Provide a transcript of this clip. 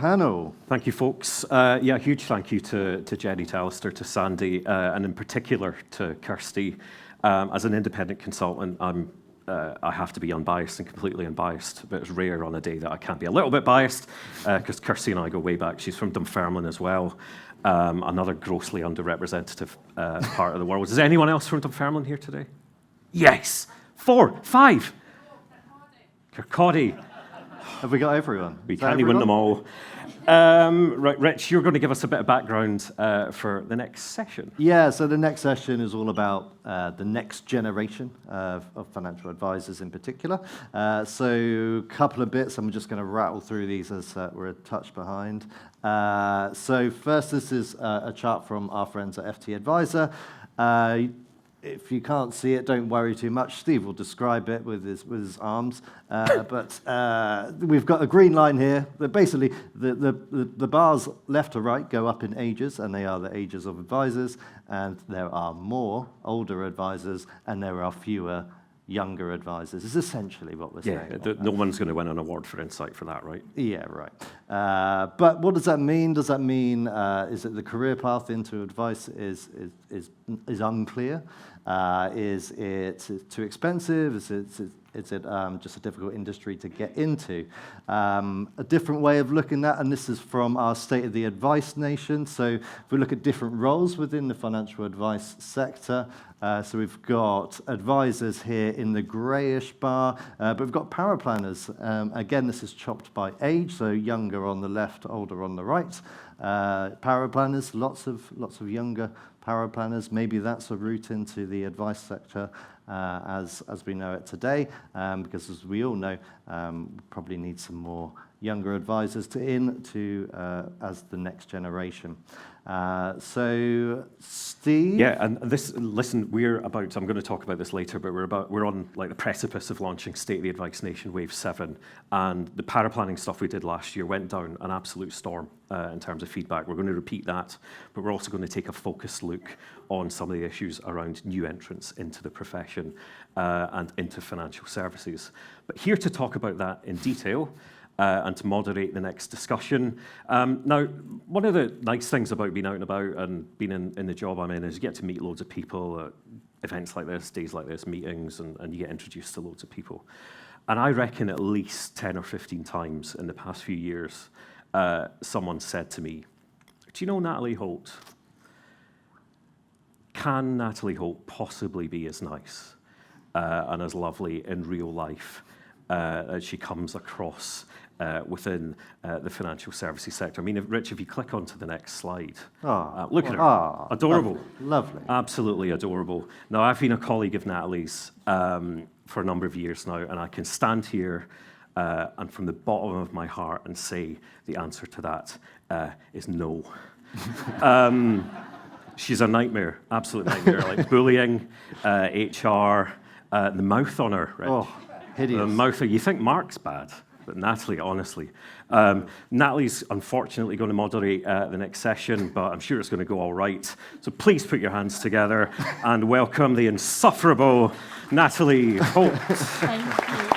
panel. Thank you, folks. Huge thank you to Jenny, to Alistair, to Sandy, and in particular to Kirsty. As an independent consultant, I have to be unbiased and completely unbiased, but it's rare on a day that I can't be a little bit biased, because Kirsty and I go way back. She's from Dunfermline as well, another grossly underrepresented part of the world. Is anyone else from Dunfermline here today? Yes! 4, 5! Kirkcaldy. Have we got everyone? We can't win them all. Right, Rich, you're going to give us a bit of background for the next session. Yeah, so the next session is all about the next generation of financial advisors in particular. So a couple of bits, I'm just going to rattle through these as we're a touch behind. So first, this is a chart from our friends at FT Advisor. If you can't see it, don't worry too much. Steve will describe it with his arms. But we've got a green line here. Basically, the bars left to right go up in ages, and they are the ages of advisors. And there are more older advisors, and there are fewer younger advisors, is essentially what we're saying. Yeah, no one's going to win an award for insight for that, right? Yeah, right. But what does that mean? Does that mean is that the career path into advice is unclear? Is it too expensive? Is it just a difficult industry to get into? A different way of looking at, and this is from our State of the Advice Nation. So if we look at different roles within the financial advice sector, so we've got advisors here in the greyish bar, but we've got power planners. Again, this is chopped by age, so younger on the left, older on the right. Power planners, lots of younger power planners. Maybe that's a route into the advice sector as we know it today, because as we all know, we probably need some more younger advisors as the next generation. So, Steve? Yeah, and listen, I'm going to talk about this later, but we're on like the precipice of launching State of the Advice Nation Wave 7, and the paraplanning stuff we did last year went down an absolute storm in terms of feedback. We're going to repeat that, but we're also going to take a focused look on some of the issues around new entrants into the profession and into financial services. But here to talk about that in detail, and to moderate the next discussion. Now, one of the nice things about being out and about and being in the job I'm in is you get to meet loads of people at events like this, days like this, meetings, and you get introduced to loads of people. And I reckon at least 10 or 15 times in the past few years, someone said to me, "Do you know Natalie Holt? Can Natalie Holt possibly be as nice and as lovely in real life as she comes across within the financial services sector?" I mean, Rich, if you click onto the next slide, look at her. Adorable. Lovely. Absolutely adorable. Now, I've been a colleague of Natalie's for a number of years now, and I can stand here and from the bottom of my heart and say the answer to that is no. She's a nightmare, absolute nightmare, like bullying, HR, the mouth on her, Rich. Oh, hideous. The mouth, you think Mark's bad, but Natalie, honestly. Natalie's unfortunately going to moderate the next session, but I'm sure it's going to go all right. So please put your hands together and welcome the insufferable Natalie Holt. Thank you.